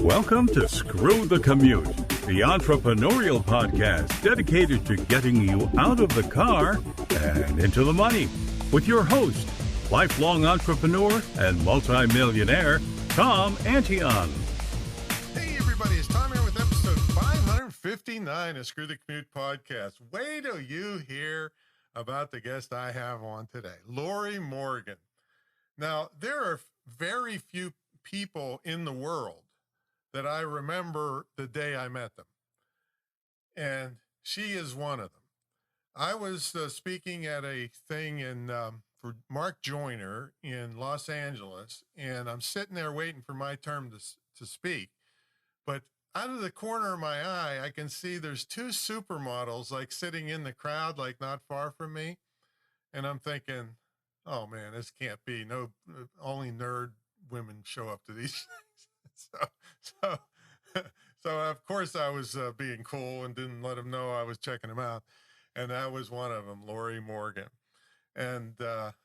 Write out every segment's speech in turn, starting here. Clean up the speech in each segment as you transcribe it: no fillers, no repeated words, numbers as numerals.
Welcome to Screw the Commute, the entrepreneurial podcast dedicated to getting you out of the car and into the money. With your host, lifelong entrepreneur and multimillionaire, Tom Antion. Hey everybody, it's Tom here with episode 559 of Screw the Commute podcast. Wait till you hear about the guest I have on today, Lorrie Morgan. Now, there are very few people in the world that I remember the day I met them. And she is one of them. I was speaking at a thing for Mark Joyner in Los Angeles, and I'm sitting there waiting for my turn to speak. But out of the corner of my eye, I can see there's two supermodels like sitting in the crowd, like not far from me. And I'm thinking, oh man, this can't be. No, only nerd women show up to these things. So of course I was being cool and didn't let them know I was checking them out. And that was one of them, Lorrie Morgan. And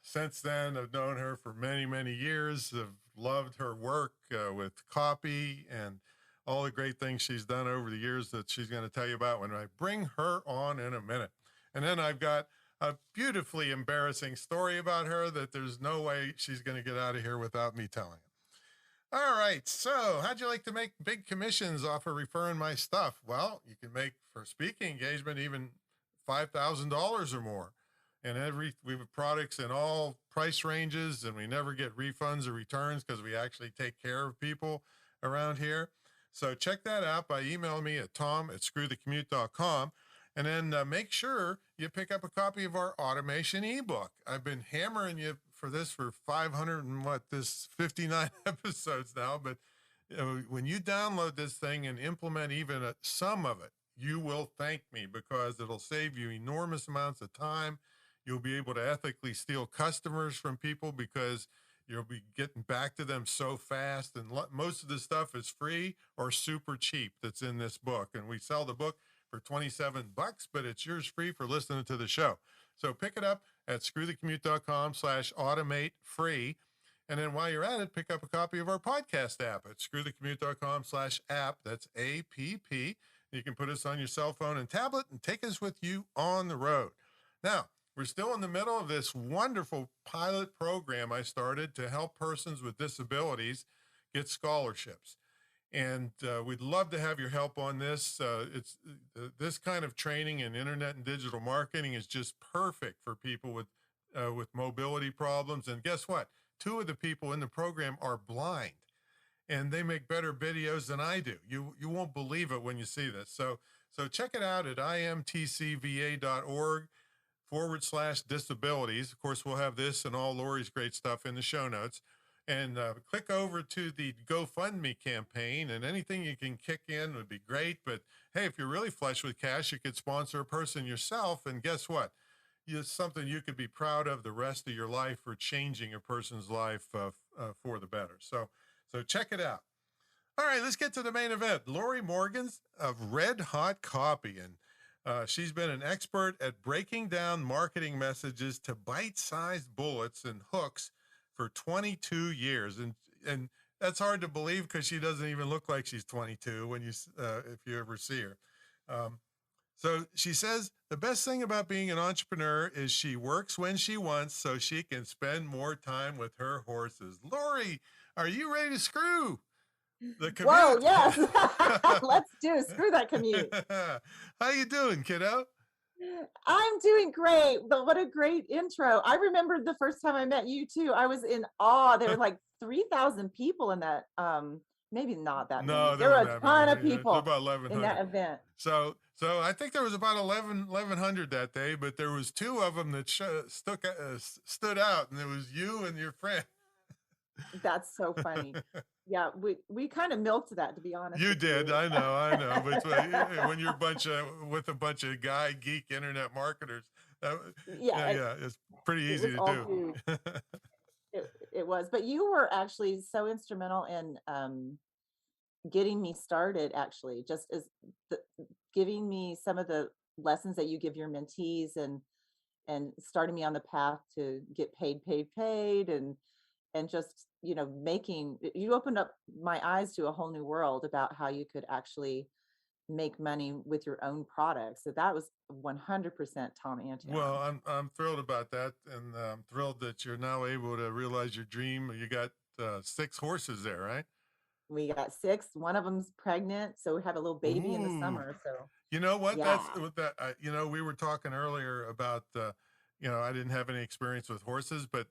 since then, I've known her for many, many years. I've loved her work with copy and all the great things she's done over the years that she's going to tell you about when I bring her on in a minute. And then I've got a beautifully embarrassing story about her that there's no way she's going to get out of here without me telling it. All right, so how'd you like to make big commissions off of referring my stuff? Well, you can make, for speaking engagement, even $5,000 or more. And we have products in all price ranges, and we never get refunds or returns because we actually take care of people around here. So check that out by emailing me at tom@screwthecommute.com. And then make sure you pick up a copy of our automation ebook. I've been hammering you for this for 59 episodes now. But when you download this thing and implement even some of it, you will thank me because it'll save you enormous amounts of time. You'll be able to ethically steal customers from people because you'll be getting back to them so fast. And most of the stuff is free or super cheap that's in this book. And we sell the book for $27, but it's yours free for listening to the show. So pick it up at screwthecommute.com/automate free. And then while you're at it, pick up a copy of our podcast app at screwthecommute.com/app. That's APP. You can put us on your cell phone and tablet and take us with you on the road. Now, we're still in the middle of this wonderful pilot program I started to help persons with disabilities get scholarships. And we'd love to have your help on this. This kind of training in internet and digital marketing is just perfect for people with mobility problems. And guess what? Two of the people in the program are blind, and they make better videos than I do. You won't believe it when you see this. So check it out at imtcva.org/disabilities. Of course, we'll have this and all Lorrie's great stuff in the show notes. And click over to the GoFundMe campaign, and anything you can kick in would be great. But hey, if you're really flush with cash, you could sponsor a person yourself. And guess what? It's something you could be proud of the rest of your life for changing a person's life for the better. So check it out. All right, let's get to the main event. Lorrie Morgan's of Red Hot Copy. And she's been an expert at breaking down marketing messages to bite-sized bullets and hooks for 22 years. And that's hard to believe because she doesn't even look like she's 22 when if you ever see her. So she says, the best thing about being an entrepreneur is she works when she wants so she can spend more time with her horses. Lorrie, are you ready to screw the commute? Whoa, yes. Let's screw that commute. How you doing, kiddo? I'm doing great. But what a great intro. I remember the first time I met you too. I was in awe. There were like 3,000 people in that. Maybe not that many. There were a ton of people in that event. So I think there was about 1,100 that day, but there was two of them that stood out, and it was you and your friend. That's so funny. Yeah, we kind of milked that, to be honest. You did, I know. But when you're with a bunch of geek internet marketers, it's pretty easy to do. It was, but you were actually so instrumental in getting me started. Actually, just as giving me some of the lessons that you give your mentees, and starting me on the path to get paid, and and just, you opened up my eyes to a whole new world about how you could actually make money with your own products. So that was 100% Tom Well, Antion. I'm thrilled about that, and I'm thrilled that you're now able to realize your dream. You got 6 horses there, right? We got 6. One of them's pregnant, so we have a little baby in the Ooh, summer. So you know what? That's yeah. what that. We were talking earlier about. I didn't have any experience with horses, but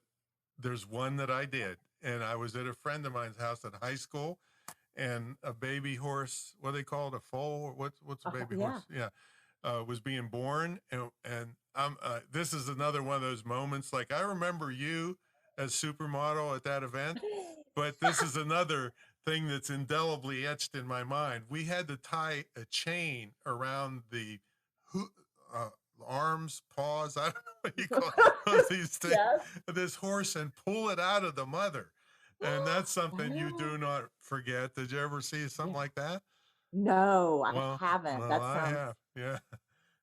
there's one that I did, and I was at a friend of mine's house at high school, and a baby horse, what do they call it, a foal? What's a baby Yeah. horse? Yeah, was being born, and I'm this is another one of those moments. Like I remember you as supermodel at that event, but this is another thing that's indelibly etched in my mind. We had to tie a chain around the uh, arms, paws, I don't know what you call these things, Yes. this horse, and pull it out of the mother. And that's something you do not forget. Did you ever see something Yeah. like that? No, I Well, haven't. well, That I sounds have, yeah.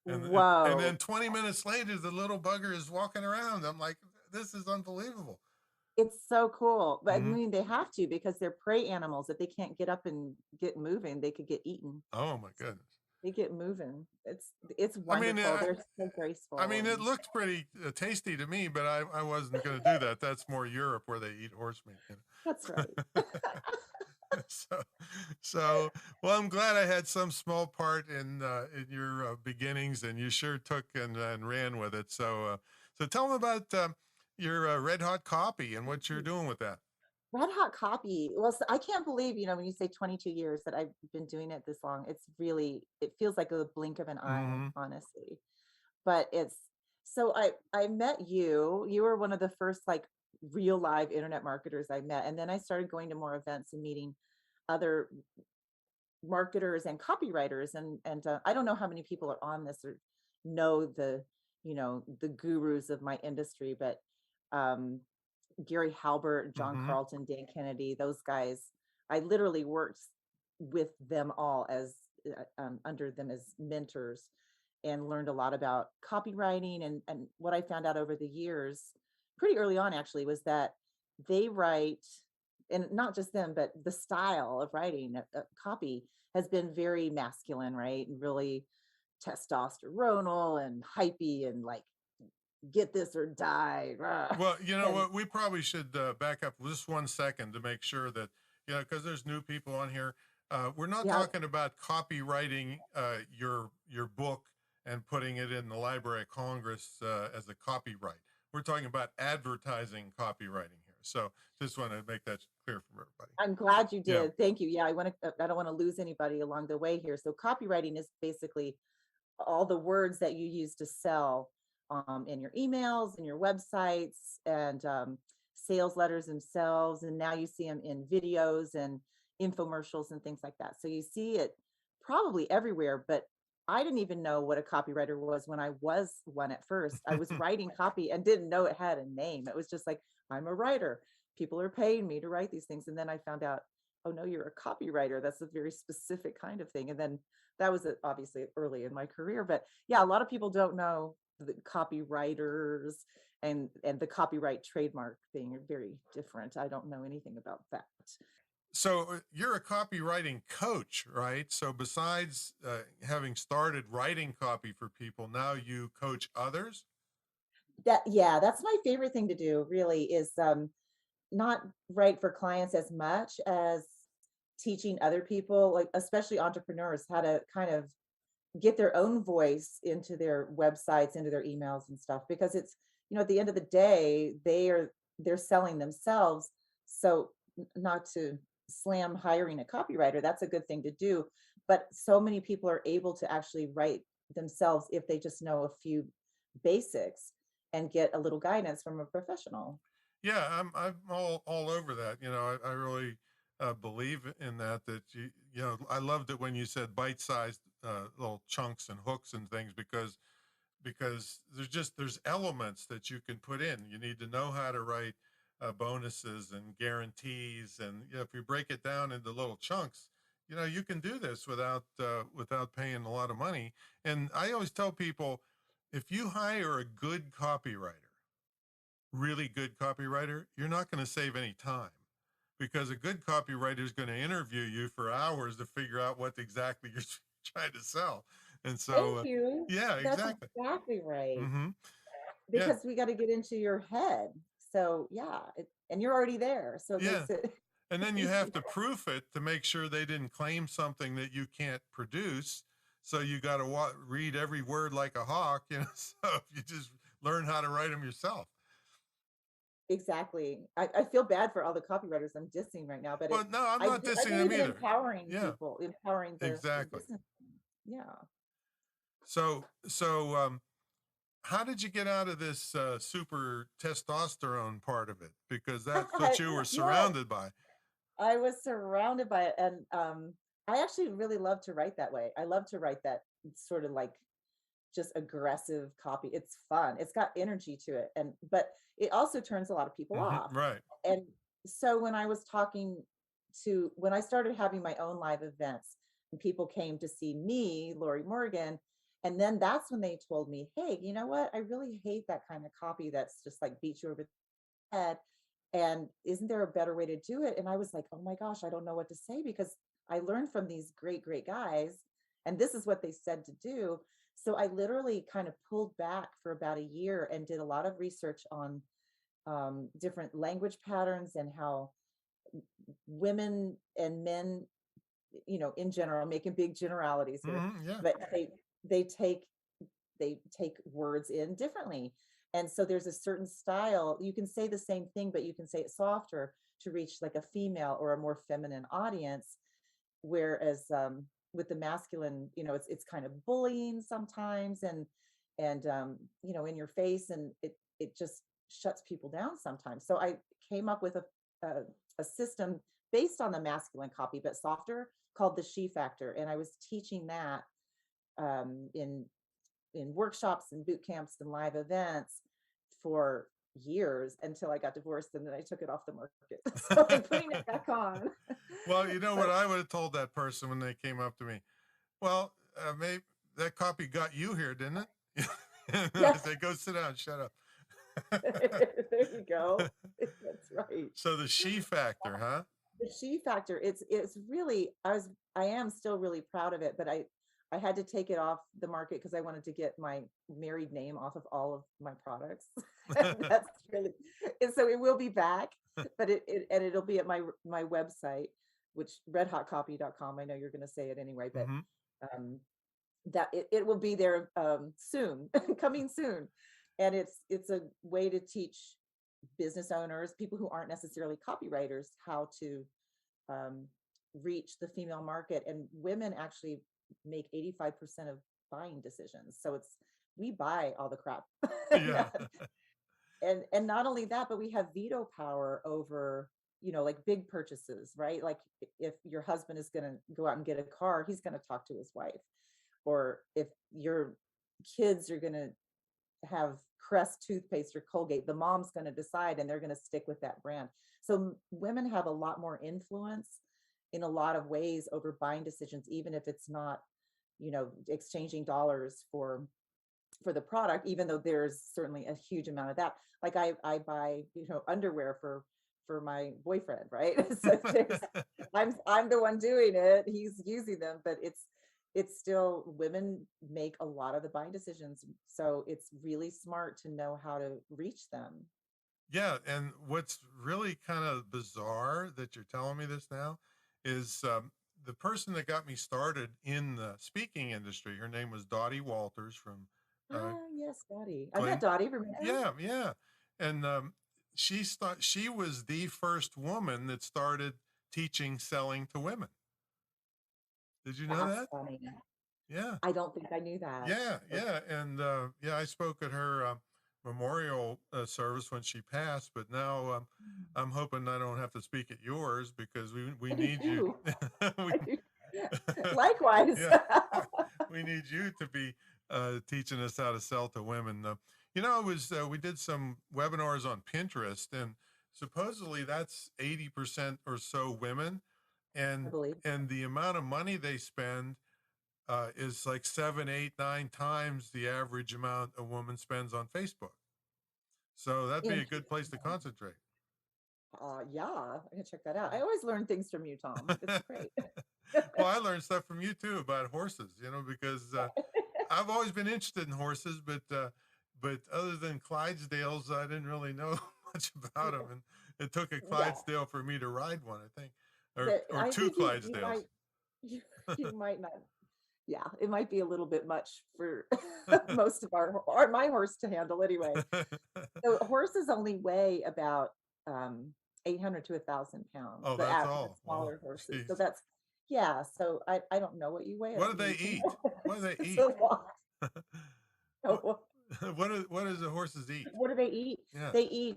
And then whoa. 20 minutes later, the little bugger is walking around. I'm like, this is unbelievable. It's so cool. But I Hmm. mean, they have to because they're prey animals. If they can't get up and get moving, they could get eaten. Oh my goodness. They get moving. It's I mean, wonderful. They're so graceful it and looked pretty tasty to me, but I wasn't going to do that. That's more Europe where they eat horse meat. that's right. so, so well, I'm glad I had some small part in your beginnings, and you sure took and ran with it. So tell them about your Red Hot Copy and what you're doing with that. Red Hot Copy. Well, I can't believe, when you say 22 years that I've been doing it this long. It feels like a blink of an eye, Mm-hmm. honestly. But so I met you. You were one of the first like real live internet marketers I met. And then I started going to more events and meeting other marketers and copywriters. And I don't know how many people are on this or know the gurus of my industry, but um, Gary Halbert, John Mm-hmm. Carlton, Dan Kennedy, those guys, I literally worked with them all as under them as mentors and learned a lot about copywriting. And what I found out over the years, pretty early on actually, was that they write, and not just them, but the style of writing copy has been very masculine, right? And really testosteronal and hypey and like get this or die. Rah. Well, you know And what? We probably should back up just 1 second to make sure that, because there's new people on here. We're not yeah, talking about copywriting your book and putting it in the Library of Congress as a copyright. We're talking about advertising copywriting here. So just want to make that clear for everybody. I'm glad you Yeah. did. Thank you. Yeah, I don't want to lose anybody along the way here. So copywriting is basically all the words that you use to sell in your emails and your websites and sales letters themselves. And now you see them in videos and infomercials and things like that. So you see it probably everywhere, but I didn't even know what a copywriter was when I was one at first. I was writing copy and didn't know it had a name. It was just like, I'm a writer. People are paying me to write these things. And then I found out, oh no, you're a copywriter. That's a very specific kind of thing. And then that was obviously early in my career, but yeah, a lot of people don't know the copywriters and the copyright trademark thing are very different. I don't know anything about that. So you're a copywriting coach, right? So besides having started writing copy for people, now you coach others? Yeah, that's my favorite thing to do really is not write for clients as much as teaching other people, like especially entrepreneurs, how to kind of get their own voice into their websites, into their emails and stuff, because it's, at the end of the day, they're selling themselves. So not to slam hiring a copywriter, that's a good thing to do. But so many people are able to actually write themselves if they just know a few basics and get a little guidance from a professional. Yeah, I'm all over that. I really believe in that. That I loved it when you said bite-sized little chunks and hooks and things because there's elements that you can put in. You need to know how to write bonuses and guarantees, and if you break it down into little chunks, you can do this without paying a lot of money. And I always tell people, if you hire a good copywriter, really good copywriter, you're not going to save any time, because a good copywriter is going to interview you for hours to figure out what exactly you're trying to sell. And so, Thank you. yeah, That's exactly. exactly right. Mm-hmm. Because we got to get into your head. So yeah, and you're already there. So it Yeah. makes it And then you have to proof it to make sure they didn't claim something that you can't produce. So you got to read every word like a hawk, you know. So if you just learn how to write them yourself. exactly. I feel bad for all the copywriters I'm dissing right now, but Well, no, I'm I not dissing believe them in either. empowering Yeah, people, empowering the exactly. business. Yeah. So, how did you get out of this super testosterone part of it? Because that's what you were Yeah, surrounded by. I was surrounded by it, and I actually really love to write that way. I love to write that sort of like just aggressive copy. It's fun. It's got energy to it, and but it also turns a lot of people off. Right. And so when I started having my own live events, and people came to see me, Lorrie Morgan, and then that's when they told me, "Hey, you know what? I really hate that kind of copy that's just like beats you over the head. And isn't there a better way to do it?" And I was like, "Oh my gosh, I don't know what to say, because I learned from these great, great guys, and this is what they said to do." So I literally kind of pulled back for about a year and did a lot of research on different language patterns and how women and men, in general, making big generalities here, Yeah. but they take they take words in differently. And so there's a certain style. You can say the same thing, but you can say it softer to reach like a female or a more feminine audience. Whereas with the masculine, it's kind of bullying sometimes, and in your face, and it just shuts people down sometimes. So I came up with a, a system based on the masculine copy, but softer, called the she factor. And I was teaching that in workshops and boot camps and live events for years, until I got divorced, and then I took it off the market. So I'm putting it back on. Well, you know But what I would have told that person when they came up to me? Well, maybe that copy got you here, didn't it? And I yeah, say, go sit down, shut up. there you go. That's right. So the she factor, huh? The she factor, it's really, I am still really proud of it, but I had to take it off the market because I wanted to get my married name off of all of my products. That's really, and so it will be back, but it'll be at my website, which redhotcopy.com. I know you're going to say it anyway, but Mm-hmm. um, that it will be there soon, coming soon. And it's a way to teach business owners, people who aren't necessarily copywriters, how to um, reach the female market. And women actually make 85% of buying decisions. So we buy all the crap. Yeah. And not only that, but we have veto power over, like big purchases, right? Like if your husband is going to go out and get a car, he's going to talk to his wife. Or if your kids are going to have Crest toothpaste or Colgate, the mom's going to decide, and they're going to stick with that brand. So women have a lot more influence in a lot of ways over buying decisions, even if it's not, exchanging dollars for the product, even though there's certainly a huge amount of that. Like I buy, underwear for my boyfriend, right? So I'm the one doing it. He's using them, but it's still, women make a lot of the buying decisions. So it's really smart to know how to reach them. Yeah. And what's really kind of bizarre that you're telling me this now is the person that got me started in the speaking industry, her name was Dottie Walters from Yes, Dottie. I met Glen. Dottie. Remember her? Yeah. Yeah. And she was the first woman that started teaching selling to women. Did you know That's that? funny. Yeah. I don't think I knew that. Yeah, yeah, and yeah, I spoke at her memorial service when she passed. But now I'm hoping I don't have to speak at yours, because we I do need you. too. we, I do. Likewise. yeah, we need you to be teaching us how to sell to women. It was we did some webinars on Pinterest, and supposedly that's 80% or so women, I and believe. the amount of money they spend is like 7, 8, 9 times the average amount a woman spends on Facebook. So that'd be in a good place to concentrate. yeah, I'm gonna check that out. I always learn things from you, Tom. It's great. Well, I learned stuff from you too about horses, because I've always been interested in horses, but other than Clydesdales, I didn't really know much about them, and it took a Yeah, Clydesdale for me to ride one, I think, or I two think you Clydesdales. might you might not. Yeah, it might be a little bit much for most of or my horse to handle anyway. So horses only weigh about 800 to 1,000 pounds. Oh, that's The all. Whoa, smaller horses. So jeez. that's yeah. So I don't know what you weigh. I What do don't they need to eat? know. What do they It's eat? a lot. What So what does the horses eat? what do they eat? Yeah. They eat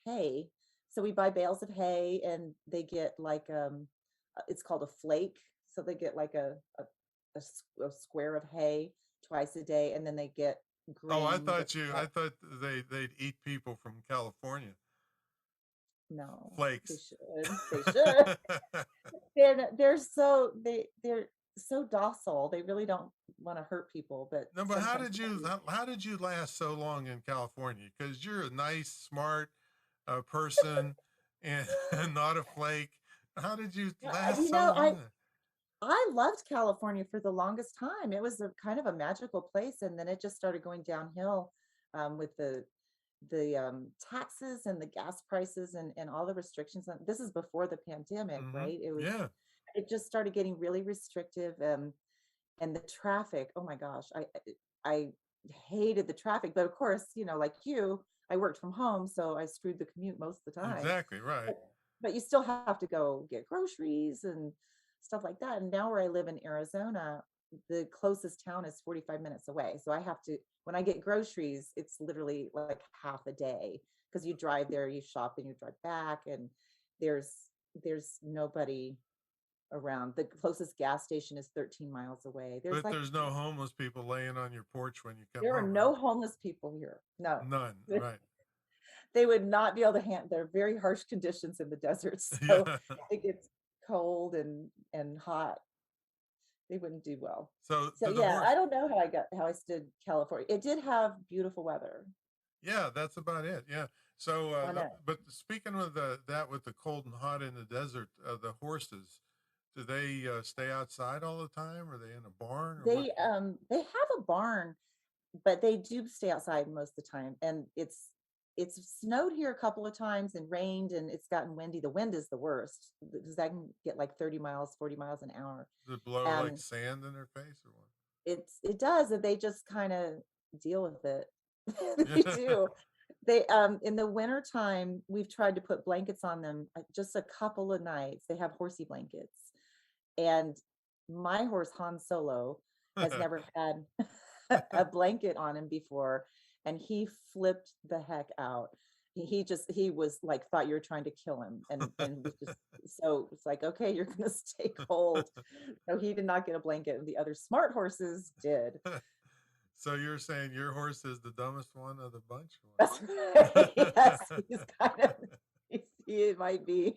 hay. So we buy bales of hay, and they get like it's called a flake. So they get like a square of hay twice a day, and then they get Oh, grain that's I cut. thought they'd eat people from California. No, they Flakes. should. They should. They're so docile. They really don't want to hurt people, but No, but sometimes they do. how did you last so long in California? Because you're a nice, smart person and not a flake. How did you Yeah, last you so know, long there? I loved California for the longest time. It was a kind of a magical place, and then it just started going downhill with the taxes and the gas prices and all the restrictions. And this is before the pandemic, Mm-hmm. right? Yeah. It just started getting really restrictive. And the traffic, oh my gosh, I hated the traffic. But of course, like you, I worked from home, so I screwed the commute most of the time. Exactly right. But, but you still have to go get groceries and stuff like that. And now where I live in Arizona, the closest town is 45 minutes away. So I have to, when I get groceries, it's literally like half a day because you drive there, you shop, and you drive back, and there's there's nobody around. The closest gas station is 13 miles away. But there's no homeless people laying on your porch when you come There are home, right? no homeless people here. No. None. Right. They would not be able to handle. There are very harsh conditions in the desert, so Yeah. it gets cold and hot. They wouldn't do well. So So do the yeah, horse. I don't know how I stood California. It did have beautiful weather. Yeah, that's about it. Yeah. So, I know. but speaking of that with the cold and hot in the desert, the horses, do they stay outside all the time? Are they in a barn or what? They have a barn, but they do stay outside most of the time. And it's snowed here a couple of times and rained, and it's gotten windy. The wind is the worst because that can get like 30 miles, 40 miles an hour. Does it blow like And sand in their face or what? it does, and they just kind of deal with it. They Yeah. do. They in the winter time, we've tried to put blankets on them just a couple of nights. They have horsey blankets. And my horse Han Solo has never had a blanket on him before, and he flipped the heck out. He was like thought you were trying to kill him, and was just so it's like, okay, you're gonna stay cold. So he did not get a blanket, and the other smart horses did. So you're saying your horse is the dumbest one of the bunch? That's right. Yes, he's kind of he might be.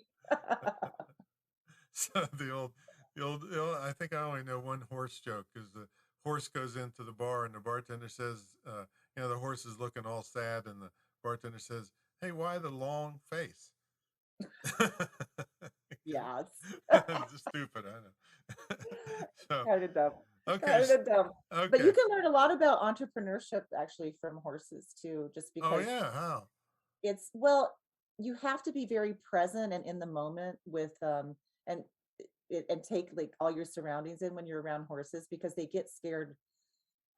So I think I only know one horse joke because the horse goes into the bar and the bartender says, the horse is looking all sad, and the bartender says, "Hey, why the long face?" Yes. It's stupid, I know. So, Kind of dumb. okay, Kind of dumb. But you okay. can learn a lot about entrepreneurship actually from horses too, just Oh because yeah, how? well, you have to be very present and in the moment with and and take like all your surroundings in when you're around horses because they get scared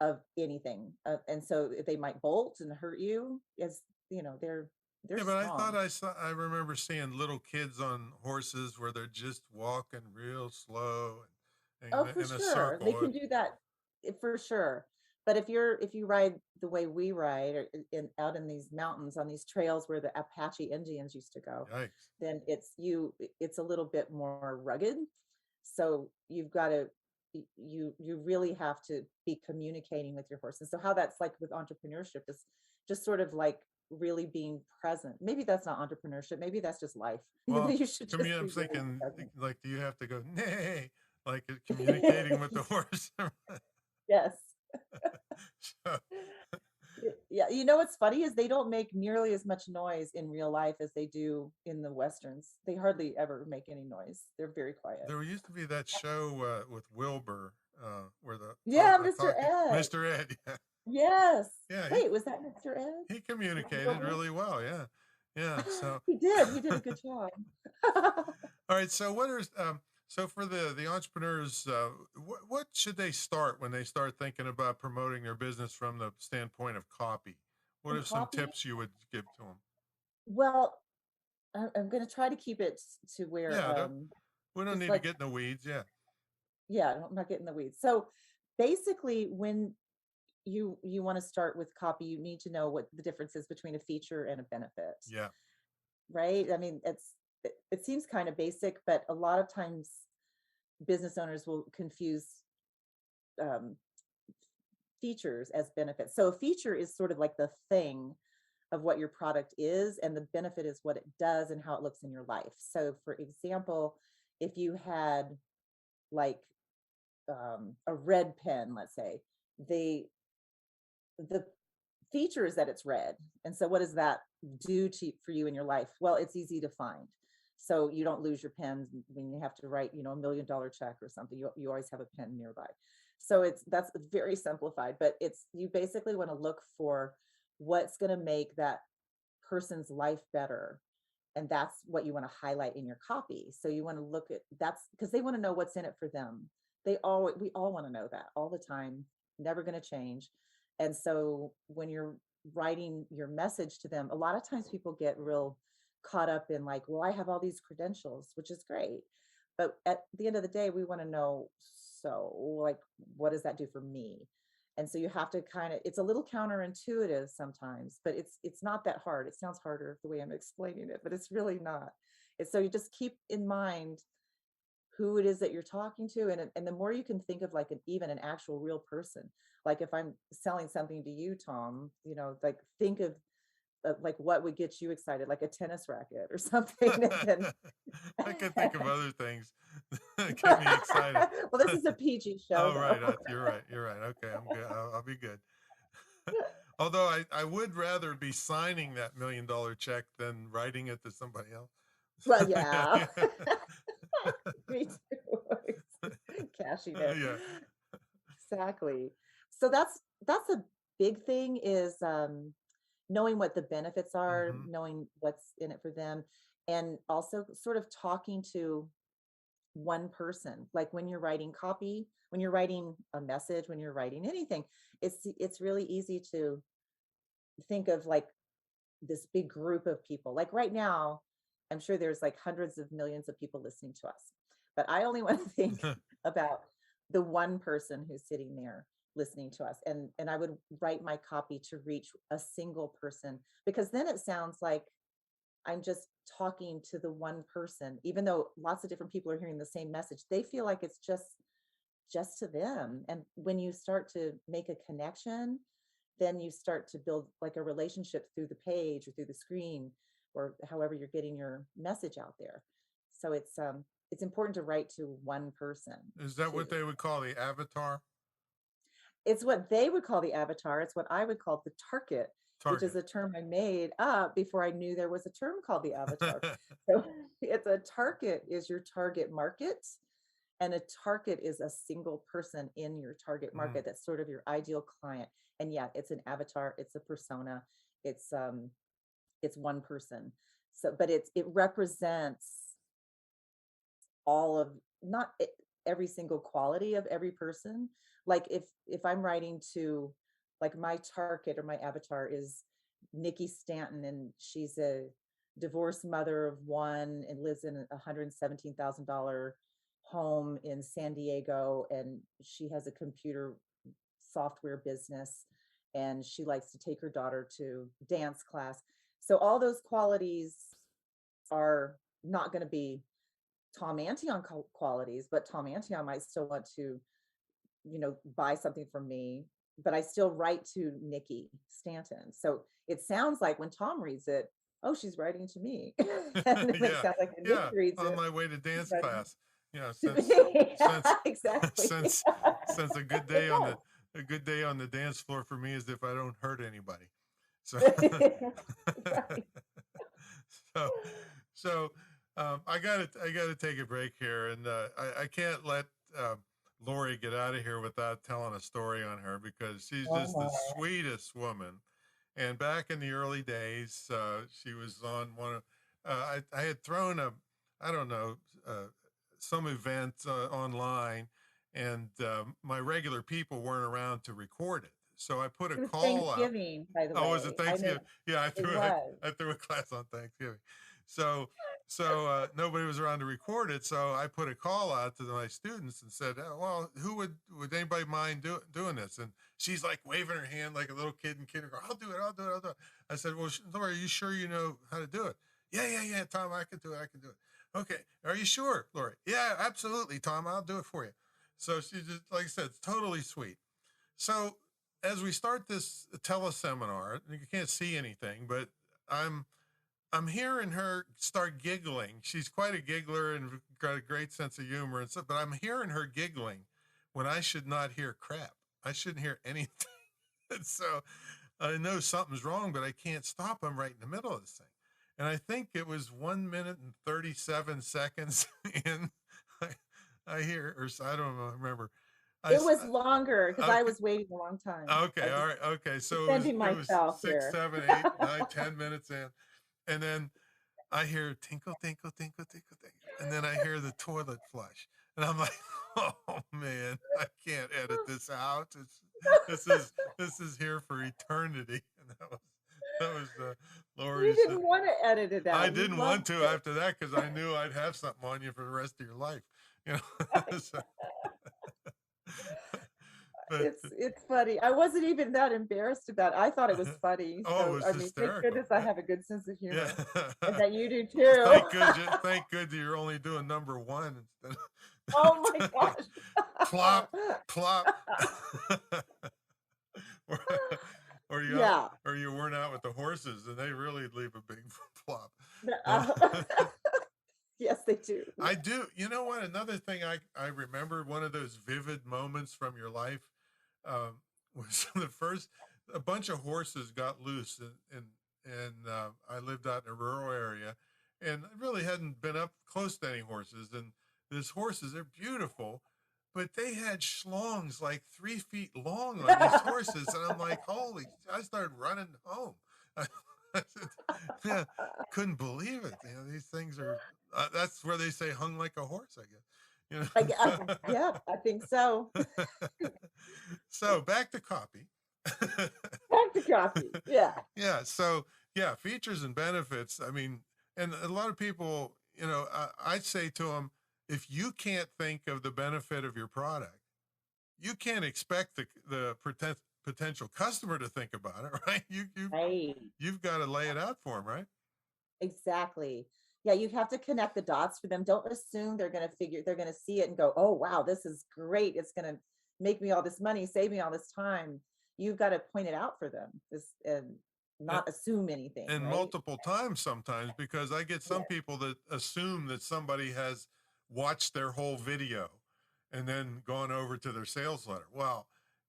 of anything. And so they might bolt and hurt you as they're Yeah, but I thought strong. I remember seeing little kids on horses where they're just walking real slow and Oh, for in a sure. They circle. can do that for sure. But if you ride the way we ride or out in these mountains on these trails where the Apache Indians used to go, Yikes. then it's a little bit more rugged. So you've got to you really have to be communicating with your horse. And so how that's like with entrepreneurship is just sort of like really being present. Maybe that's not entrepreneurship. Maybe that's just life. Well, You should to just me, I'm be really thinking, present. like, do you have to go, nay, like communicating with the horse? Yes. So, Yeah, you know what's funny is they don't make nearly as much noise in real life as they do in the westerns. They hardly ever make any noise. They're very quiet. There used to be that show with Wilbur, where Yeah, the Mr. talking Ed. Mr. Ed. Yeah, Yes. yeah. Wait, was that Mr. Ed? He communicated really well. Yeah, yeah. So He did. He did a good job. all right. So what are so for the entrepreneurs, what should they start when they start thinking about promoting their business from the standpoint of copy? What And are some copy? tips you would give to them? Well, I'm going to try to keep it to where Yeah, we don't just need to like, get in the weeds. Yeah, yeah, I'm not getting the weeds. So basically, when you want to start with copy, you need to know what the difference is between a feature and a benefit, yeah, right? I mean, it seems kind of basic, but a lot of times business owners will confuse um, features as benefits. So a feature is sort of like the thing of what your product is, and the benefit is what it does and how it looks in your life. So for example, if you had like a red pen, let's say, the feature is that it's red. And so what does that do for you in your life? Well, it's easy to find. So you don't lose your pens when you have to write, $1 million check or something. You always have a pen nearby. So that's very simplified, but you basically want to look for what's going to make that person's life better. And that's what you want to highlight in your copy. So you want to look at that's because they want to know what's in it for them. We all want to know that all the time, never going to change. And so when you're writing your message to them, a lot of times people get real caught up in like, well, I have all these credentials, which is great. But at the end of the day, we want to know, so like, what does that do for me? And so you have to it's a little counterintuitive sometimes, but it's not that hard. It sounds harder the way I'm explaining it, but it's really not. And so you just keep in mind who it is that you're talking to, and the more you can think of like even an actual real person. Like if I'm selling something to you, Tom, like think of like what would get you excited, like a tennis racket or something. And then I can think of other things that get me excited. well, this is a PG show, Oh, right. though. You're right. You're right. Okay, I'm good. I'll be good. Although I would rather be signing that $1 million check than writing it to somebody else. Well, yeah. Me too. Cashing it. Yeah. Exactly. So that's a big thing is knowing what the benefits are, knowing what's in it for them, and also sort of talking to one person. Like when you're writing copy, when you're writing a message, when you're writing anything, it's really easy to think of like this big group of people. Like right now, I'm sure there's like hundreds of millions of people listening to us, but I only want to think about the one person who's sitting there listening to us. And I would write my copy to reach a single person, because then it sounds like I'm just talking to the one person, even though lots of different people are hearing the same message. They feel like it's just to them. And when you start to make a connection, then you start to build like a relationship through the page or through the screen or however you're getting your message out there. So it's important to write to one person. Is that what they would call the avatar? It's what they would call the avatar. It's what I would call the target, which is Target. a term I made up before I knew there was a term called the avatar. So it's a target is your target market, and a target is a single person in your target market. That's sort of your ideal client. And yeah, it's an avatar, it's a persona, it's one person. So, but it represents all of, not every single quality of every person. Like if I'm writing to, like, my target or my avatar is Nikki Stanton, and she's a divorced mother of one and lives in a $117,000 home in San Diego, and she has a computer software business, and she likes to take her daughter to dance class. So all those qualities are not going to be Tom Antion qualities, but Tom Antion might still want to, buy something from me, but I still write to Nikki Stanton. So it sounds like when Tom reads it, oh, she's writing to me. And it sounds like when Nikki reads on it, my way to dance class. to me. Since Exactly. since a good day on a good day on the dance floor for me is if I don't hurt anybody. So, Right. so, I gotta take a break here, and I can't let Lorrie get out of here without telling a story on her because she's Oh just the my. sweetest woman. And back in the early days, she was on one of I had thrown I don't know some event online, and my regular people weren't around to record it, so I put a It was call out. Thanksgiving, by the Oh, was it way. I know Thanksgiving? Yeah, it was. I threw a class on Thanksgiving. So nobody was around to record it. So I put a call out to my students and said, well, who would anybody mind doing this? And she's like waving her hand like a little kid in kindergarten. I'll do it. I'll do it. I'll do it. I said, well, Laura, are you sure you know how to do it? Yeah, Tom, I can do it. I can do it. Okay. Are you sure, Lori? Yeah, absolutely, Tom. I'll do it for you. So she just, like I said, totally sweet. So as we start this teleseminar, you can't see anything, but I'm hearing her start giggling. She's quite a giggler and got a great sense of humor and stuff, but I'm hearing her giggling when I should not hear crap. I shouldn't hear anything. So I know something's wrong, but I can't stop. I'm right in the middle of this thing. And I think it was 1 minute and 37 seconds in. I, I hear, or I don't remember. It was longer because I was waiting a long time. Okay, all right, okay. So defending it was myself 6, here. 7, 8, 9, 10 minutes in. And then I hear tinkle, tinkle, tinkle, tinkle, tinkle. And then I hear the toilet flush. And I'm like, oh man, I can't edit this out. This is here for eternity. And that was Lori's. You didn't want to edit it out. I didn't want to after that because I knew I'd have something on you for the rest of your life. You know. So, but, it's funny. I wasn't even that embarrassed about it. I thought it was funny. Oh, So, it was I mean, hysterical. thank goodness I have a good sense of humor. Yeah. And that you do too. Thank goodness you're only doing number one instead of Oh my gosh. plop, plop. or you weren't out with the horses and they really leave a big plop. Yes, they do. I do. You know what? Another thing I remember, one of those vivid moments from your life was a bunch of horses got loose and I lived out in a rural area and I really hadn't been up close to any horses. And these horses, they're beautiful, but they had schlongs like 3 feet long on these horses. And I'm like, I started running home. I said, yeah, couldn't believe it. You know, these things are, that's where they say hung like a horse, I guess. You know? Yeah, I think so. So back to copy. Back to copy. Yeah. Yeah. So yeah, features and benefits. I mean, and a lot of people, you know, I'd say to them, if you can't think of the benefit of your product, you can't expect the potential customer to think about it, right? You've got to lay it out for them, right? Exactly. Yeah, you have to connect the dots for them. Don't assume they're going to see it and go, oh, wow, this is great. It's going to make me all this money, save me all this time. You've got to point it out for them and not assume anything. And right? multiple times sometimes, because I get some people that assume that somebody has watched their whole video and then gone over to their sales letter. Well,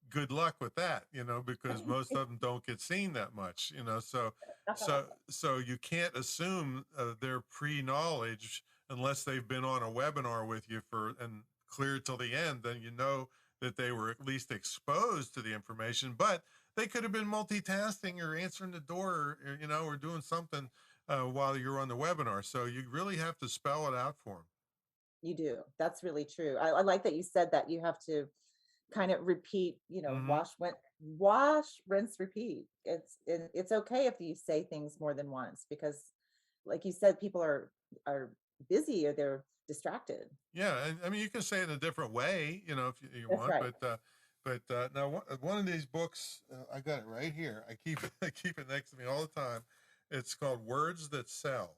good luck with that, you know, because most of them don't get seen that much, you know, so you can't assume their pre-knowledge unless they've been on a webinar with you and clear till the end. Then you know that they were at least exposed to the information, but they could have been multitasking or answering the door, or you know, or doing something while you're on the webinar. So you really have to spell it out for them. You do. That's really true. I like that you said that. You have to kind of repeat, you know, wash, rinse, repeat. It's okay if you say things more than once because, like you said, people are busy or they're distracted. Yeah, and I mean, you can say it in a different way, you know, if you want. Right. But now one of these books, I got it right here. I keep it next to me all the time. It's called Words That Sell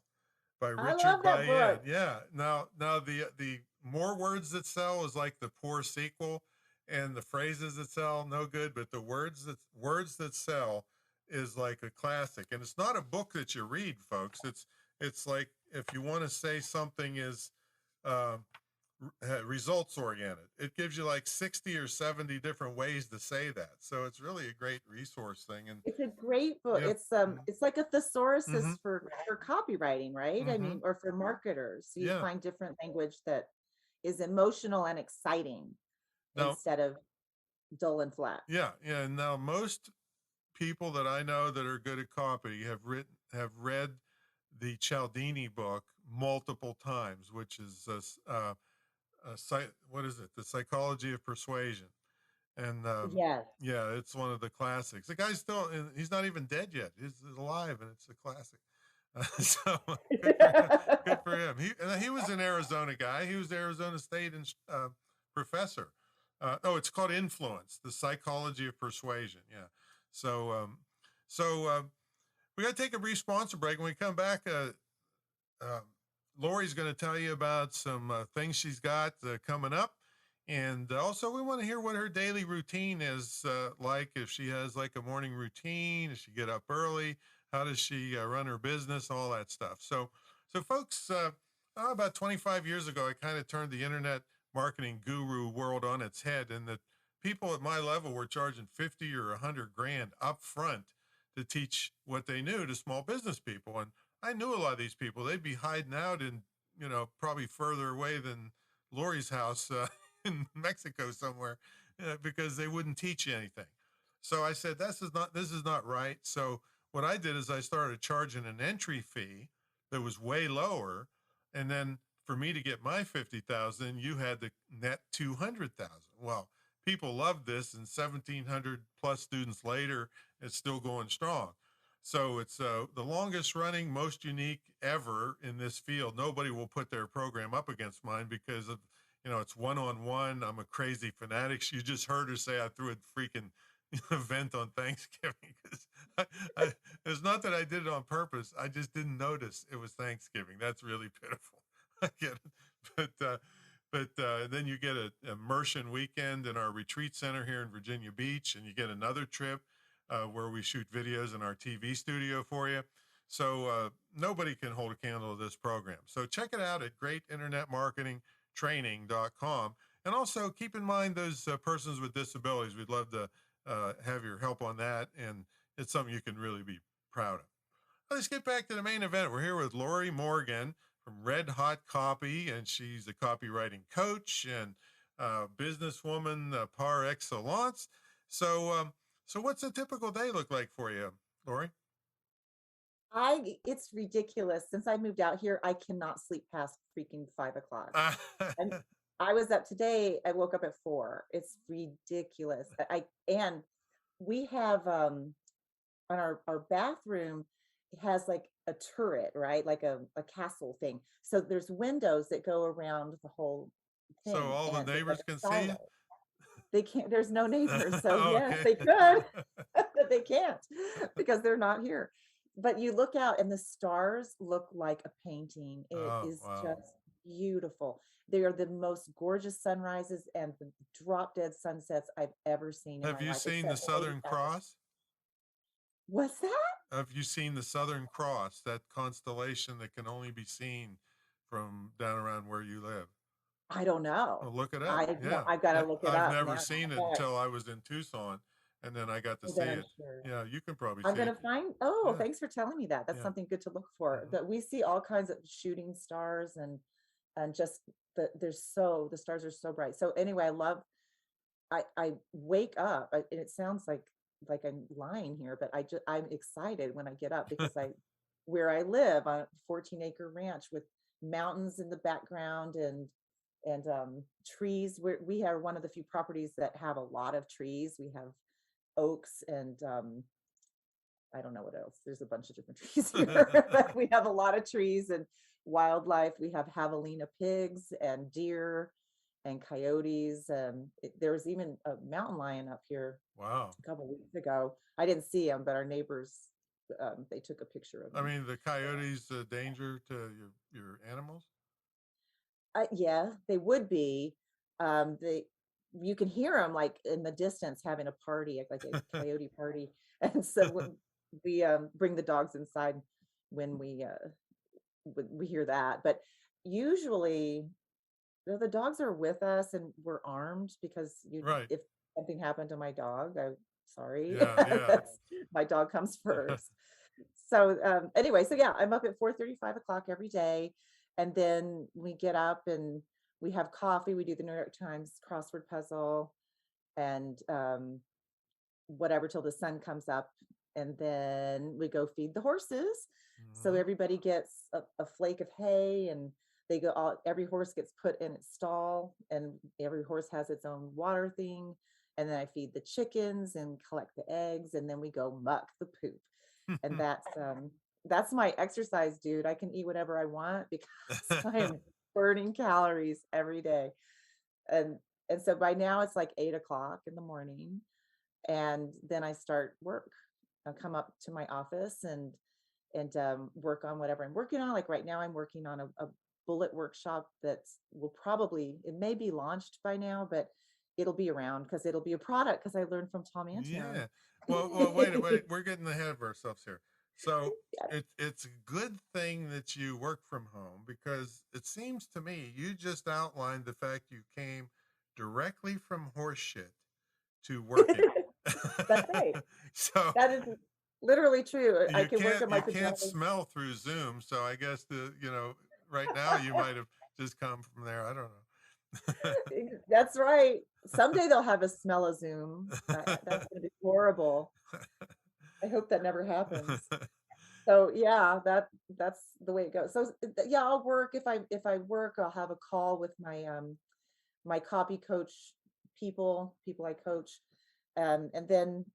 by Richard Bayan. Yeah. Now the More Words That Sell is like the poor sequel, and the Phrases That Sell, no good. But the Words That Sell is like a classic, and it's not a book that you read, folks. It's like if you want to say something is results oriented. It gives you like 60 or 70 different ways to say that. So it's really a great resource thing. And it's a great book. yeah. It's like a thesaurus Mm-hmm. for copywriting, right? Mm-hmm. I mean, or for marketers. So you Yeah. find different language that is emotional and exciting Now, instead of dull and flat. yeah. Yeah. Now, most people that I know that are good at copy have read the Cialdini book multiple times, which is what is it? The Psychology of Persuasion. And Yes. yeah, it's one of the classics. The guy's still, he's not even dead yet. He's alive, and it's a classic. So good for him. He was an Arizona guy. He was the Arizona State professor. It's called Influence: The Psychology of Persuasion. Yeah. So we got to take a brief sponsor break. When we come back, Lorrie's going to tell you about some things she's got coming up. And also, we want to hear what her daily routine is like. If she has like a morning routine, does she get up early? How does she run her business? All that stuff. So folks, about 25 years ago, I kind of turned the internet marketing guru world on its head, and that people at my level were charging 50 or 100 grand up front to teach what they knew to small business people. And I knew a lot of these people. They'd be hiding out in, probably further away than Lorrie's house. In Mexico somewhere, because they wouldn't teach you anything. So I said, this is not right. So what I did is I started charging an entry fee that was way lower. And then for me to get my 50,000, you had to net 200,000. Well, people loved this, and 1,700 plus students later, it's still going strong. So it's the longest running, most unique ever in this field. Nobody will put their program up against mine because of, it's one-on-one. I'm a crazy fanatic. You just heard her say I threw a freaking event on Thanksgiving. It's not that I did it on purpose. I just didn't notice it was Thanksgiving. That's really pitiful. I get it. But then you get an immersion weekend in our retreat center here in Virginia Beach, and you get another trip where we shoot videos in our TV studio for you. So nobody can hold a candle to this program. So check it out at greatinternetmarketingtraining.com. And also keep in mind those persons with disabilities. We'd love to have your help on that. And it's something you can really be proud of. Let's get back to the main event. We're here with Lorrie Morgan from Red Hot Copy, and she's a copywriting coach and businesswoman par excellence. So what's a typical day look like for you, Lorrie? It's ridiculous. Since I moved out here, I cannot sleep past freaking 5 o'clock. I was up today. I woke up at 4. It's ridiculous. And we have on our bathroom, it has like a turret, right? Like a castle thing. So there's windows that go around the whole thing. So all the neighbors can see you? They can't, there's no neighbors. So Okay. yes, they could, but they can't because they're not here. But you look out and the stars look like a painting. It is just beautiful. They are the most gorgeous sunrises and the drop dead sunsets I've ever seen. Have you seen the Southern Cross? What's that? Have you seen the Southern Cross, that constellation that can only be seen from down around where you live? I don't know. Well, look it up. I've got to look it up. I've never seen it until I was in Tucson, and then I got to see it. Sure. Yeah, you can probably see it. I'm going to find, thanks for telling me that. That's something good to look for. But we see all kinds of shooting stars and just the stars are so bright. So anyway, I wake up and it sounds like I'm lying here, but I'm excited when I get up because where I live on a 14-acre ranch with mountains in the background and trees. We are one of the few properties that have a lot of trees. We have oaks and I don't know what else. There's a bunch of different trees here, but we have a lot of trees and wildlife. We have javelina pigs and deer and coyotes. There was even a mountain lion up here. Wow! A couple of weeks ago. I didn't see him, but our neighbors they took a picture of him. I mean, the coyotes a danger to your animals? Yeah, they would be. You can hear them like in the distance having a party, like a coyote party. And so we bring the dogs inside when we hear that. But usually The dogs are with us and we're armed because Right. if something happened to my dog, I'm sorry. Yeah, yeah. My dog comes first. So anyway, so yeah, I'm up at 4:30, 5 o'clock every day. And then we get up and we have coffee. We do the New York Times crossword puzzle and whatever till the sun comes up. And then we go feed the horses. So Mhm. everybody gets a flake of hay and they go all, every horse gets put in its stall and every horse has its own water thing. And then I feed the chickens and collect the eggs and then we go muck the poop. And that's my exercise, dude. I can eat whatever I want because I am burning calories every day. And and so by now it's like 8 o'clock in the morning and then I start work. I'll come up to my office and work on whatever I'm working on. Like right now, I'm working on a bullet workshop that will probably it may be launched by now, but it'll be around because it'll be a product because I learned from Tom Antion. Yeah. Well, wait. We're getting ahead of ourselves here. So Yeah. it's a good thing that you work from home because it seems to me you just outlined the fact you came directly from horse shit to working. That's right. So That is literally true. I you can work can't in my you can't pajamas. smell through Zoom. So I guess right now you might have just come from there. I don't know. That's right. Someday they'll have a smell of Zoom. That's going to be horrible. I hope that never happens. So yeah, that's the way it goes. So yeah, I'll work if I work, I'll have a call with my copy coach people I coach, and then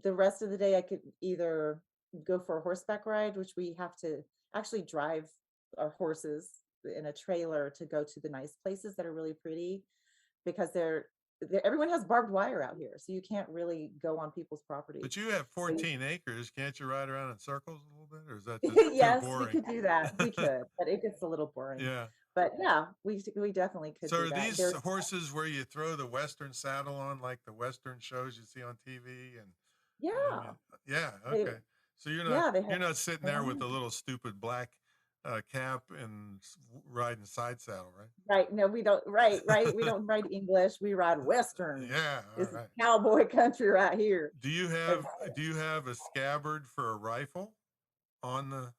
the rest of the day I could either go for a horseback ride, which we have to actually drive our horses in a trailer to go to the nice places that are really pretty because everyone has barbed wire out here, so you can't really go on people's property. But you have So 14 acres. Can't you ride around in circles a little bit, or is that just too yes, we boring? could do that. We could, but it gets a little boring. Yeah. But yeah, we definitely could So do are that. these There's horses where you throw the Western saddle on, like the Western shows you see on TV, and yeah, yeah, they okay. So you're not yeah, they have you're not sitting there with horns. a little stupid black cap and riding side saddle, Right. No, we don't. Right, right. We right? don't ride English. We ride Western. Yeah, all This is right. cowboy country right here. Do you And have do you have a scabbard for a rifle on the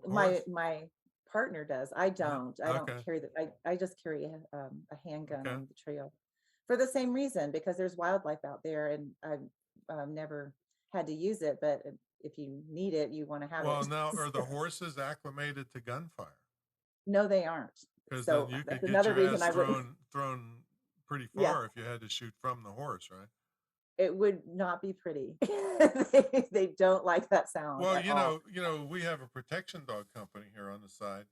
my horse? my partner does. I Uh, don't. I don't okay, carry that. I just carry a handgun okay. on the trail for the same reason because there's wildlife out there, and I've never had to use it. But if you need it, you want to have Well, it. now are the So, horses acclimated to gunfire? no, they aren't. Because then So you that's could get another your reason ass I wouldn't. thrown pretty Yeah, far if you had to shoot from the horse, right? it would not be pretty. They don't like that sound Well, at all. we have a protection dog company here on the side,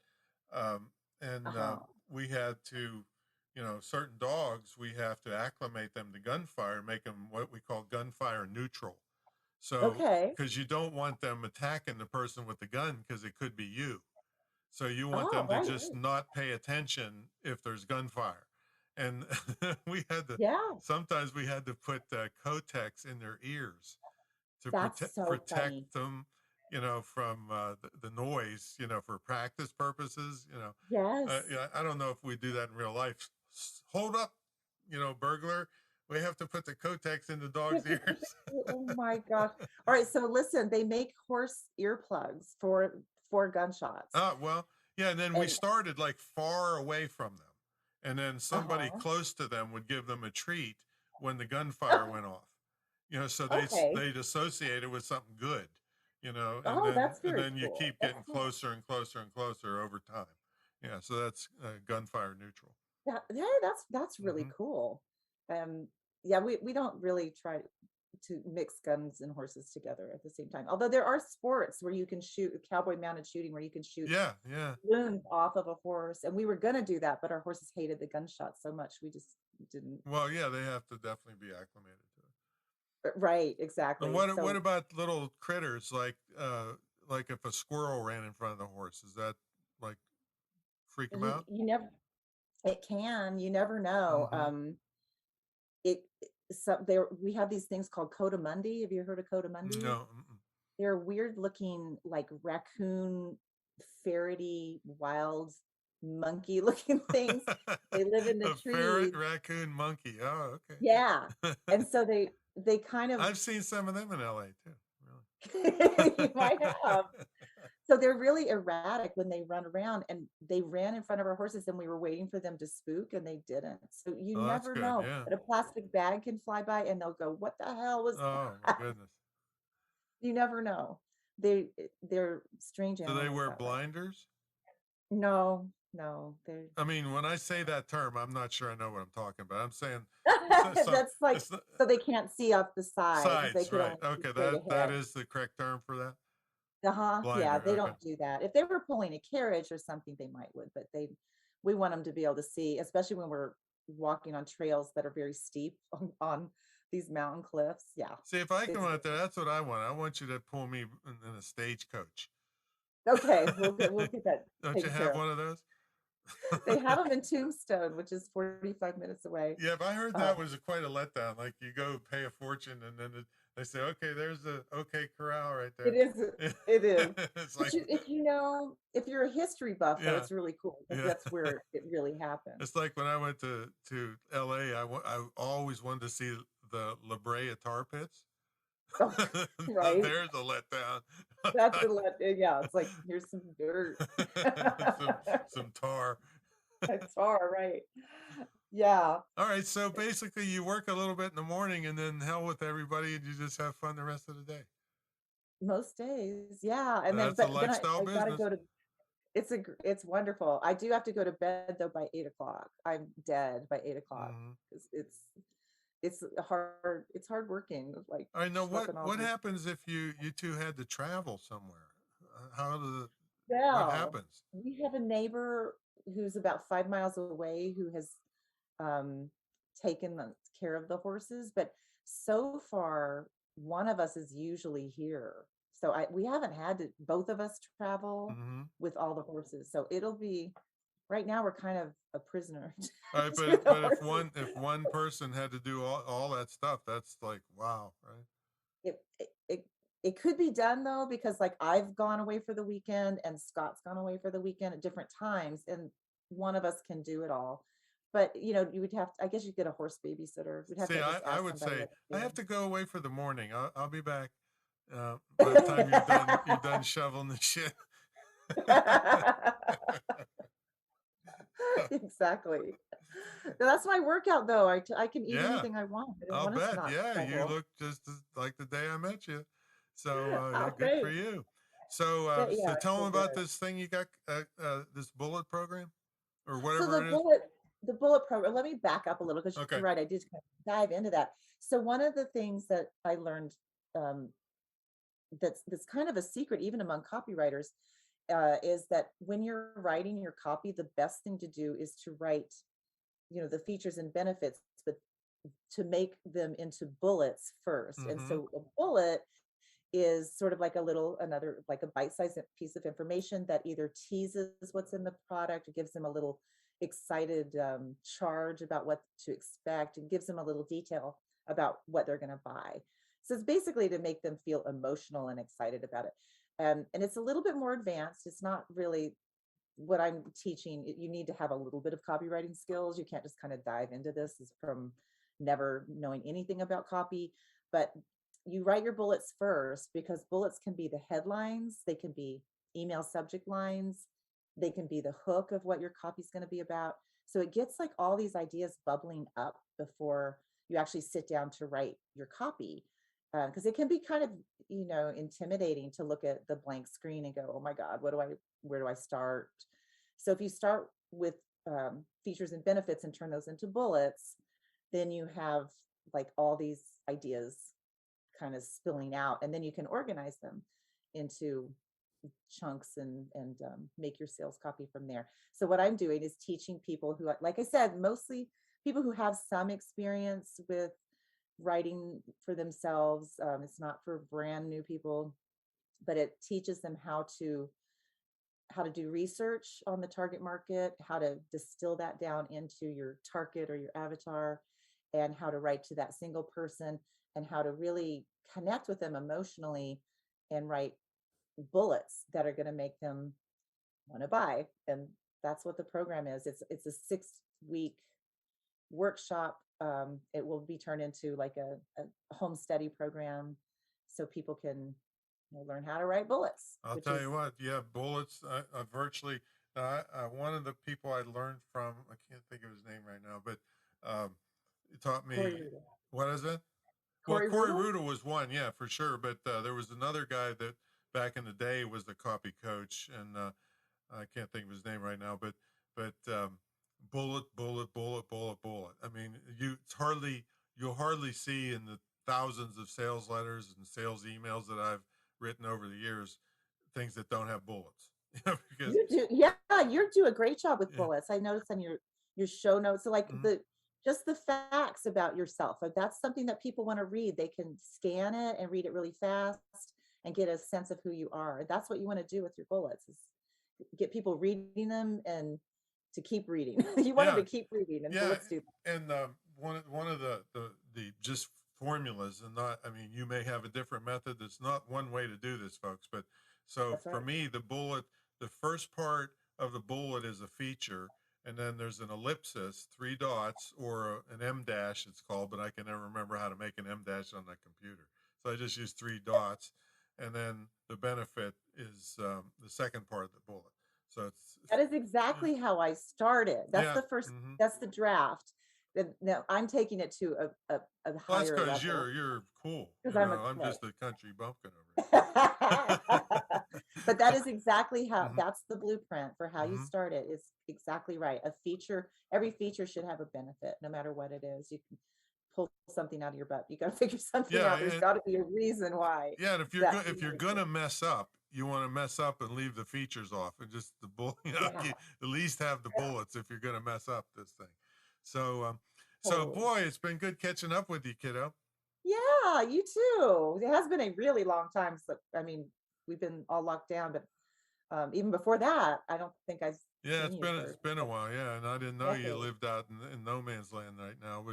and Uh-huh. we had to, certain dogs we have to acclimate them to gunfire, make them what we call gunfire neutral. So, Okay. because you don't want them attacking the person with the gun because it could be you. So you want Oh, them to right, just right. not pay attention if there's gunfire. And we had to Yeah, sometimes we had to put Kotex in their ears to that's so protect funny. them, from the noise, for practice purposes. Yes. Yeah, I don't know if we do that in real life. Hold up, burglar. We have to put the Kotex in the dog's ears. Oh my gosh. All right, so listen, they make horse earplugs for gunshots. Oh, well, yeah, and then we And started like far away from them. And then somebody uh-huh. close to them would give them a treat when the gunfire went off. So Okay. they'd associate it with something good, and Oh, then that's and very then you cool. keep That's getting cool. closer and closer and closer over time. Yeah, so that's gunfire neutral. Yeah, that's really Hmm. cool. Um, yeah, we don't really try to mix guns and horses together at the same time. Although there are sports where you can shoot cowboy mounted shooting where you can shoot Yeah, yeah. balloons off of a horse. And we were gonna do that, but our horses hated the gunshots so much we just didn't. Well, yeah, they have to definitely be acclimated to it. Right, And exactly. what So about little critters like if a squirrel ran in front of the horse, is that like freak them out? you never it can, you never know. Mm-hmm. It so there we have these things called cotamundi. Have you heard of cotamundi? No. Mm-mm. They're weird looking like raccoon ferrety wild monkey looking things. They live in the A ferret, trees. raccoon, monkey. Oh, Yeah. okay. And so they kind of I've seen some of them in LA too. you might have. Really. So they're really erratic when they run around, and they ran in front of our horses and we were waiting for them to spook and they didn't. So you Oh, that's never good. know. Yeah. But a plastic bag can fly by and they'll go, "What the hell was Oh my that?" goodness. You never know. They're strange Do they animals wear that way. blinders? No, no, they're I mean, when I say that term, I'm not sure I know what I'm talking about. I'm saying so that's like it's the so they can't see off the sides. They sides, could right? only see Okay, straight that ahead. is the correct term for that. Uh-huh. Yeah, Blinder. they Okay. don't do that. If they were pulling a carriage or something, they might would, but we want them to be able to see, especially when we're walking on trails that are very steep on these mountain cliffs. Yeah. See, if I come It's out there, that's what I want. I want you to pull me in a stagecoach. okay. We'll get that Don't you taken have care of. one of those? They have them in Tombstone, which is 45 minutes away. Yeah, but I heard Um, that was quite a letdown. Like you go pay a fortune, and then they say, "Okay, there's the OK Corral right it there." is it is. It's But like, if you know, if you're a history buff though, yeah, it's really cool because yeah. that's where it really happened. It's like when I went to LA, I always wanted to see the La Brea tar pits. Oh, Now right. there's a letdown. That's yeah, it's like here's some dirt. some some tar. It's far, right. Yeah, All right, so basically you work a little bit in the morning and then hell with everybody and you just have fun the rest of the day. most days, yeah, and then That's a but then lifestyle I gotta business. go to it's wonderful. I do have to go to bed though by 8 o'clock. I'm dead by 8 o'clock. Hmm. It's it's hard working, like I know schlepping all what this. happens if you two had to travel somewhere. How does it, what Yeah. happens? We have a neighbor who's about 5 miles away who has um, taken care of the horses, but so far, one of us is usually here. So we haven't had to both of us travel Hmm. with all the horses. So it'll be right now we're kind of a prisoner All right, to the but horses. if one person had to do all that stuff, that's like wow, right? It, it it it could be done though because like I've gone away for the weekend and Scott's gone away for the weekend at different times, and one of us can do it all. But you would have to, I guess you'd get a horse babysitter. We'd have See, to just I ask would somebody say what I to have to go away for the morning. I'll be back by the time do. you're done shoveling the shit. Exactly. That's my workout though. I can eat Yeah, anything I want. I don't I'll want to bet. not Yeah, you travel. look just like the day I met you. So yeah, Oh, good for thanks. you. So Yeah, so I tell them feel about good. this thing you got, this bullet program or So whatever it is. the bullet program, let me back up a little because Okay. you're right. I did kind of dive into that. So one of the things that I learned um, that's kind of a secret even among copywriters is that when you're writing your copy, the best thing to do is to write, the features and benefits, but to make them into bullets first. And Mm-hmm. so a bullet is sort of like another like a bite-sized piece of information that either teases what's in the product or gives them a little excited charge about what to expect and gives them a little detail about what they're going to buy. So it's basically to make them feel emotional and excited about it. And it's a little bit more advanced. It's not really what I'm teaching. You need to have a little bit of copywriting skills. You can't just kind of dive into this from never knowing anything about copy. But you write your bullets first because bullets can be the headlines, they can be email subject lines, they can be the hook of what your copy is going to be about. So it gets like all these ideas bubbling up before you actually sit down to write your copy. Because it can be kind of, intimidating to look at the blank screen and go, oh my God, where do I start? So if you start with features and benefits and turn those into bullets, then you have like all these ideas kind of spilling out, and then you can organize them into chunks and make your sales copy from there. So what I'm doing is teaching people who, like I said, mostly people who have some experience with writing for themselves. It's not for brand new people, but it teaches them how to do research on the target market, how to distill that down into your target or your avatar, and how to write to that single person, and how to really connect with them emotionally and write bullets that are going to make them want to buy. And that's what the program is. It's a 6-week workshop. It will be turned into like a home study program, so people can learn how to write bullets. I'll tell you what, yeah, bullets. I virtually one of the people I learned from, I can't think of his name right now, but it taught me. What is it? Well, Corey Rudel was one, yeah, for sure. But there was another guy that back in the day was the copy coach, and I can't think of his name right now. But bullet. I mean, you'll hardly see in the thousands of sales letters and sales emails that I've written over the years things that don't have bullets. Because, you do a great job with bullets. I noticed on your show notes, so like just the facts about yourself. If that's something that people want to read, they can scan it and read it really fast and get a sense of who you are. That's what you want to do with your bullets, is get people reading them and to keep reading. You want them to keep reading, and bullets do. And one of the just formulas, and not, I mean, you may have a different method. There's not one way to do this, folks. But so for me, the first part of the bullet is a feature, and then there's an ellipsis, 3 dots, or an M dash it's called, but I can never remember how to make an M dash on the computer. So I just use 3 dots, and then the benefit is the second part of the bullet. So that is exactly how I started. That's the first. That's the draft. Now I'm taking it to a higher level. That's because you're cool. I'm just a country bumpkin over here. But that is exactly how. That's the blueprint for how you start it. Is exactly right. Every feature should have a benefit, no matter what it is. You can pull something out of your butt. You got to figure something out. There's got to be a reason why. Yeah, and if you're gonna mess up, you want to mess up and leave the features off, and just the bullet. You at least have the bullets if you're gonna mess up this thing. So, boy, it's been good catching up with you, kiddo. Yeah, you too. It has been a really long time. So, I mean, we've been all locked down, but even before that, I don't think I've. Yeah, it's been a while. Yeah, and I didn't know you lived out in no man's land right now.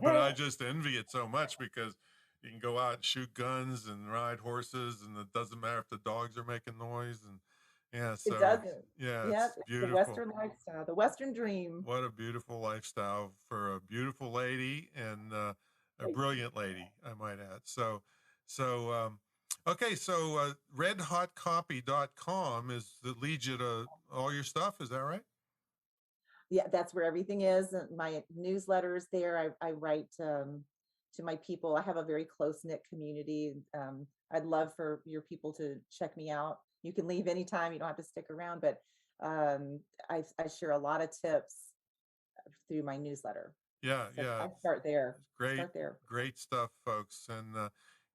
But I just envy it so much, because you can go out and shoot guns and ride horses, and it doesn't matter if the dogs are making noise. And so it doesn't. It's beautiful. The Western lifestyle, the Western dream. What a beautiful lifestyle for a beautiful lady, and a brilliant lady, I might add. So redhotcopy.com that leads you to all your stuff. Is that right? Yeah, that's where everything is. My newsletters there. I write to my people. I have a very close-knit community. I'd love for your people to check me out. You can leave anytime. You don't have to stick around, but I share a lot of tips through my newsletter. I start there. Great stuff, folks.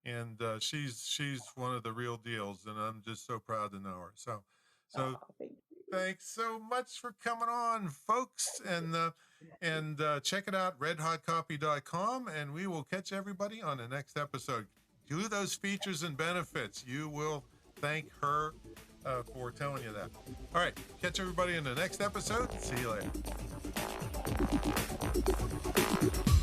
And she's one of the real deals, and I'm just so proud to know her. So thank you. Thanks so much for coming on, folks. And check it out, redhotcopy.com, and we will catch everybody on the next episode. Do those features and benefits. You will thank her for telling you that. All right, catch everybody in the next episode. See you later.